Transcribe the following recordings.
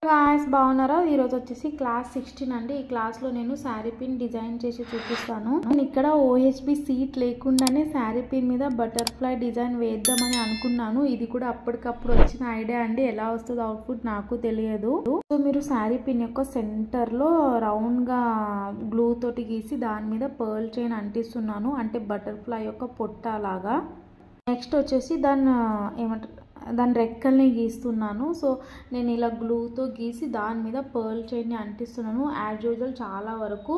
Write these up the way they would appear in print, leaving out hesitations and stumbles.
Guys బాగున్నారా? ఈరోజు వచ్చేసి క్లాస్ 16 అండి. ఈ క్లాస్లో నేను శారీ పిన్ డిజైన్ చేసి చూపిస్తాను. నేను ఇక్కడ OHB సీట్ లేకుండానే శారీ పిన్ మీద బటర్ఫ్లై డిజైన్ వేద్దామని అనుకున్నాను. ఇది కూడా అప్పటికప్పుడు వచ్చిన ఐడియా అండి. ఎలా వస్తుంది అవుట్పుట్ నాకు తెలియదు. సో మీరు శారీ పిన్ యొక్క సెంటర్లో రౌండ్గా గ్లూ తోటి గీసి దాని మీద పర్ల్ చైన్ అంటిస్తున్నాను, అంటే బటర్ఫ్లై యొక్క పొట్ట లాగా. నెక్స్ట్ వచ్చేసి దాని రెక్కల్ని గీస్తున్నాను. సో నేను ఇలా గ్లూతో గీసి దాని మీద పర్ల్ చైన్ని అంటిస్తున్నాను. యాజ్ యూజువల్ చాలా వరకు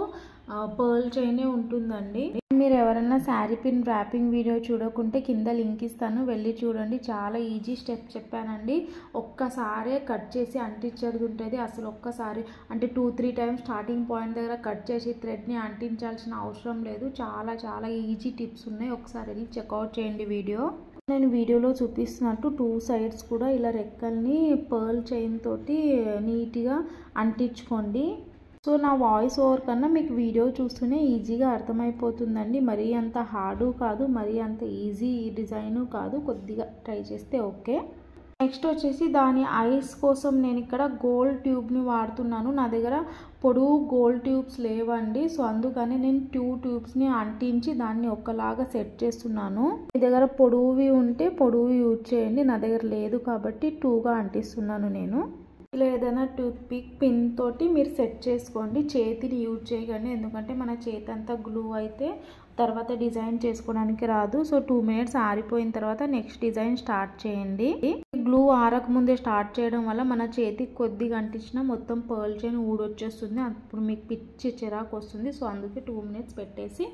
పర్ల్ చైనే ఉంటుందండి. మీరు ఎవరైనా శారీ పిన్ ర్యాపింగ్ వీడియో చూడకుంటే కింద లింక్ ఇస్తాను, వెళ్ళి చూడండి. చాలా ఈజీ స్టెప్ చెప్పానండి. ఒక్కసారే కట్ చేసి అంటించేది ఉంటుంది. అసలు ఒక్కసారి అంటే 2-3 టైమ్స్ స్టార్టింగ్ పాయింట్ దగ్గర కట్ చేసి థ్రెడ్ని అంటించాల్సిన అవసరం లేదు. చాలా చాలా ఈజీ టిప్స్ ఉన్నాయి. ఒకసారి వెళ్ళి చెక్అవుట్ చేయండి వీడియో. నేను వీడియోలో చూపిస్తున్నట్టు 2 సైడ్స్ కూడా ఇలా రెక్కల్ని పర్ల్ చైన్ తోటి నీట్గా అంటించుకోండి. సో నా వాయిస్ ఓవర్ కన్నా మీకు వీడియో చూస్తూనే ఈజీగా అర్థమైపోతుందండి. మరీ అంత హార్డు కాదు, మరీ అంత ఈజీ డిజైను కాదు. కొద్దిగా ట్రై చేస్తే ఓకే. నెక్స్ట్ వచ్చేసి దాని ఐస్ కోసం నేను ఇక్కడ గోల్డ్ ట్యూబ్ని వాడుతున్నాను. నా దగ్గర పొడవు గోల్డ్ ట్యూబ్స్ లేవండి. సో అందుకని నేను 2 ట్యూబ్స్ని అంటించి దాన్ని ఒకలాగా సెట్ చేస్తున్నాను. మీ దగ్గర పొడవువి ఉంటే పొడవు యూజ్ చేయండి. నా దగ్గర లేదు కాబట్టి 2గా అంటిస్తున్నాను నేను. ఇలా ఏదైనా టూత్ పిక్ పిన్ తోటి మీరు సెట్ చేసుకోండి. చేతిని యూజ్ చేయకండి, ఎందుకంటే మన చేతి అంతా గ్లూ అయితే తర్వాత డిజైన్ చేసుకోవడానికి రాదు. సో 2 మినిట్స్ ఆరిపోయిన తర్వాత నెక్స్ట్ డిజైన్ స్టార్ట్ చేయండి. గ్లూ ఆరక ముందే స్టార్ట్ చేయడం వల్ల మన చేతికి కొద్దిగా అంటించిన మొత్తం పర్ల్ చైన్ ఊడొచ్చేస్తుంది. అప్పుడు మీకు పిచ్చి చిరాకు వస్తుంది. సో అందుకే 2 మినిట్స్ పెట్టేసి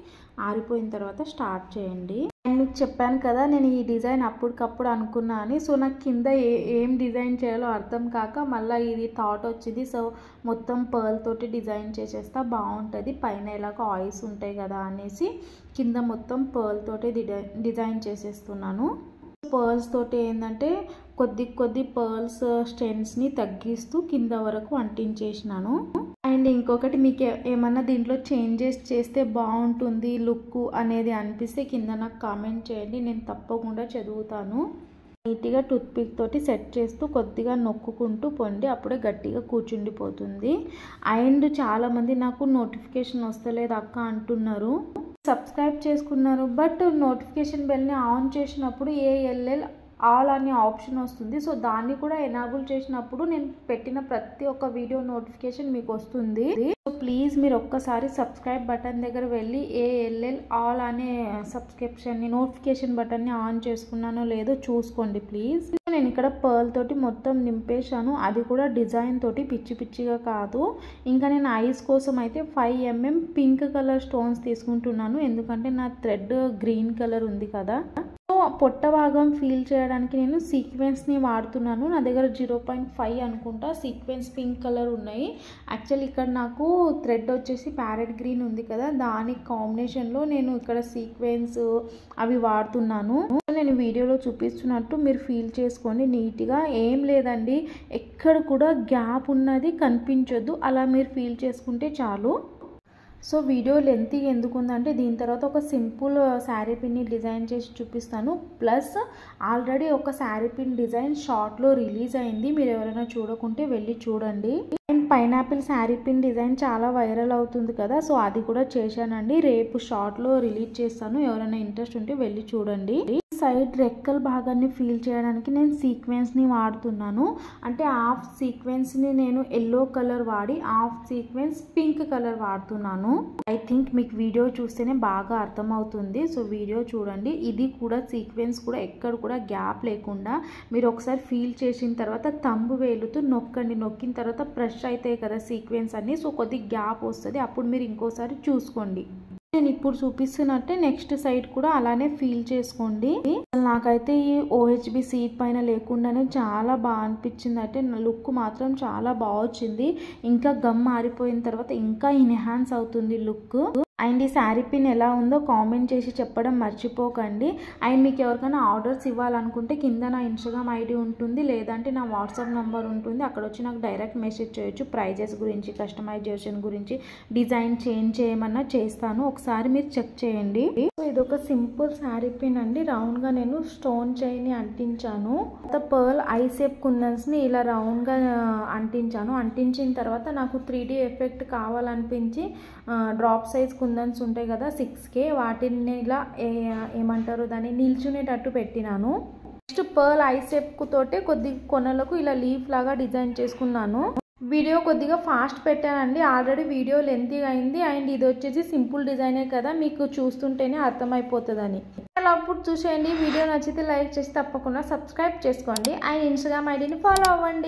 ఆరిపోయిన తర్వాత స్టార్ట్ చేయండి. నేను మీకు చెప్పాను కదా, నేను ఈ డిజైన్ అప్పటికప్పుడు అనుకున్నా అని. సో నాకు కింద ఏం డిజైన్ చేయాలో అర్థం కాక మళ్ళీ ఇది థాట్ వచ్చింది. సో మొత్తం పర్ల్ తోటి డిజైన్ చేసేస్తా, బాగుంటుంది. పైన ఎలాగో ఆయిల్స్ ఉంటాయి కదా అనేసి కింద మొత్తం పర్ల్ తోటి డిజైన్ చేసేస్తున్నాను. పర్ల్స్ తోటి ఏంటంటే కొద్ది పర్ల్స్ స్టెన్స్ని తగ్గిస్తూ కింద వరకు అంటించేసినాను. అండ్ ఇంకొకటి, మీకు ఏమన్నా దీంట్లో చేంజెస్ చేస్తే బాగుంటుంది లుక్ అనేది అనిపిస్తే కింద నాకు కామెంట్ చేయండి, నేను తప్పకుండా చదువుతాను. నీట్గా టూత్ పిక్ తోటి సెట్ చేస్తూ కొద్దిగా నొక్కుంటూ పొండి, అప్పుడే గట్టిగా కూర్చుండిపోతుంది. అండ్ చాలామంది నాకు నోటిఫికేషన్ వస్తలేదు అక్క అంటున్నారు. సబ్స్క్రైబ్ చేసుకున్నారు, బట్ నోటిఫికేషన్ బెల్ని ఆన్ చేసినప్పుడు ALL ఆల్ అనే ఆప్షన్ వస్తుంది. సో దాన్ని కూడా ఎనాబుల్ చేసినప్పుడు నేను పెట్టిన ప్రతి ఒక్క వీడియో నోటిఫికేషన్ మీకు వస్తుంది. సో ప్లీజ్ మీరు ఒక్కసారి సబ్స్క్రైబ్ బటన్ దగ్గర వెళ్ళి ALL ఆల్ అనే నోటిఫికేషన్ బటన్ని ఆన్ చేసుకున్నానో లేదో చూసుకోండి ప్లీజ్. నేను ఇక్కడ పర్ల్ తోటి మొత్తం నింపేశాను, అది కూడా డిజైన్ తోటి పిచ్చి పిచ్చిగా కాదు. ఇంకా నేను ఐస్ కోసం అయితే 5 mm పింక్ కలర్ స్టోన్స్ తీసుకుంటున్నాను, ఎందుకంటే నా థ్రెడ్ గ్రీన్ కలర్ ఉంది కదా. సో పొట్ట భాగం ఫీల్ చేయడానికి నేను సీక్వెన్స్ని వాడుతున్నాను. నా దగ్గర 0.5 అనుకుంటా సీక్వెన్స్ పింక్ కలర్ ఉన్నాయి. యాక్చువల్లీ ఇక్కడ నాకు థ్రెడ్ వచ్చేసి ప్యారెట్ గ్రీన్ ఉంది కదా, దాని కాంబినేషన్లో నేను ఇక్కడ సీక్వెన్స్ అవి వాడుతున్నాను. నేను వీడియోలో చూపిస్తున్నట్టు మీరు ఫీల్ చేసుకోండి నీట్గా. ఏం లేదండి, ఎక్కడ కూడా గ్యాప్ ఉన్నది కనిపించొద్దు, అలా మీరు ఫీల్ చేసుకుంటే చాలు. సో వీడియో లెంతీ ఎందుకు ఉందంటే దీని తర్వాత ఒక సింపుల్ శారీ పిన్ని డిజైన్ చేసి చూపిస్తాను. ప్లస్ ఆల్రెడీ ఒక శారీ పిన్ డిజైన్ షార్ట్లో రిలీజ్ అయింది, మీరు ఎవరైనా చూడకుంటే వెళ్ళి చూడండి. And pineapple sari pin design చాలా వైరల్ అవుతుంది కదా, సో అది కూడా చేశానండి. రేపు షార్ట్లో రిలీజ్ చేస్తాను, ఎవరైనా ఇంట్రెస్ట్ ఉంటే వెళ్ళి చూడండి. సైడ్ రెక్కల భాగాన్ని ఫీల్ చేయడానికి నేను సీక్వెన్స్ని వాడుతున్నాను. అంటే హాఫ్ సీక్వెన్స్ని నేను ఎల్లో కలర్ వాడి హాఫ్ సీక్వెన్స్ పింక్ కలర్ వాడుతున్నాను. ఐ థింక్ మీకు వీడియో చూస్తేనే బాగా అర్థమవుతుంది. సో వీడియో చూడండి. ఇది కూడా సీక్వెన్స్ కూడా ఎక్కడ కూడా గ్యాప్ లేకుండా మీరు ఒకసారి ఫీల్ చేసిన తర్వాత తంబు వేలుతూ నొక్కండి. నొక్కిన తర్వాత ప్రెష్ అవుతాయి కదా సీక్వెన్స్ అన్ని, సో కొద్ది గ్యాప్ వస్తుంది, అప్పుడు మీరు ఇంకోసారి చూసుకోండి. నేను ఇప్పుడు చూపిస్తున్నట్టే నెక్స్ట్ సైడ్ కూడా అలానే ఫీల్ చేసుకోండి. నాకైతే ఈ OHB సీట్ పైన లేకుండానే చాలా బాగా అనిపించింది. అయితే లుక్ మాత్రం చాలా బాగా వచ్చింది. ఇంకా గమ్ ఆరిపోయిన తర్వాత ఇంకా ఎన్హాన్స్ అవుతుంది లుక్. అండ్ ఈ శారీ పిన్ ఎలా ఉందో కామెంట్ చేసి చెప్పడం మర్చిపోకండి. అండ్ మీకు ఎవరికైనా ఆర్డర్స్ ఇవ్వాలనుకుంటే కింద నా ఇన్స్టాగ్రామ్ ఐడి ఉంటుంది, లేదంటే నా వాట్సాప్ నెంబర్ ఉంటుంది. అక్కడ వచ్చి నాకు డైరెక్ట్ మెసేజ్ చేయొచ్చు. ప్రైజెస్ గురించి, కస్టమైజేషన్ గురించి, డిజైన్ చేంజ్ చేయమన్నా చేస్తాను. ఒకసారి మీరు చెక్ చేయండి. సో ఇది ఒక సింపుల్ శారీ పిన్ అండి. రౌండ్గా నేను స్టోన్ చైన్ని అంటించాను. పర్ల్ ఐ షేప్ కుందన్స్ని ఇలా రౌండ్గా అంటించాను. అంటించిన తర్వాత నాకు 3D ఎఫెక్ట్ కావాలనిపించి డ్రాప్ సైజ్ కుందన్స్ ఉంటాయి కదా 6K, వాటిని ఇలా ఏమంటారు దాన్ని నిల్చునేటట్టు పెట్టినాను. నెక్స్ట్ పర్ల్ ఐ షేప్ తోటే కొద్ది కొనలకు ఇలా లీఫ్ లాగా డిజైన్ చేసుకున్నాను. వీడియో కొద్దిగా ఫాస్ట్ పెట్టానండి, ఆల్రెడీ వీడియో లెంతీగా అయింది. అండ్ ఇది వచ్చేసి సింపుల్ డిజైనే కదా, మీకు చూస్తుంటేనే అర్థమైపోతుందని. అలా అప్పుడు చూసేయండి. వీడియో నచ్చితే లైక్ చేసి తప్పకుండా సబ్స్క్రైబ్ చేసుకోండి. అండ్ ఇన్స్టాగ్రామ్ ఐడిని ఫాలో అవ్వండి.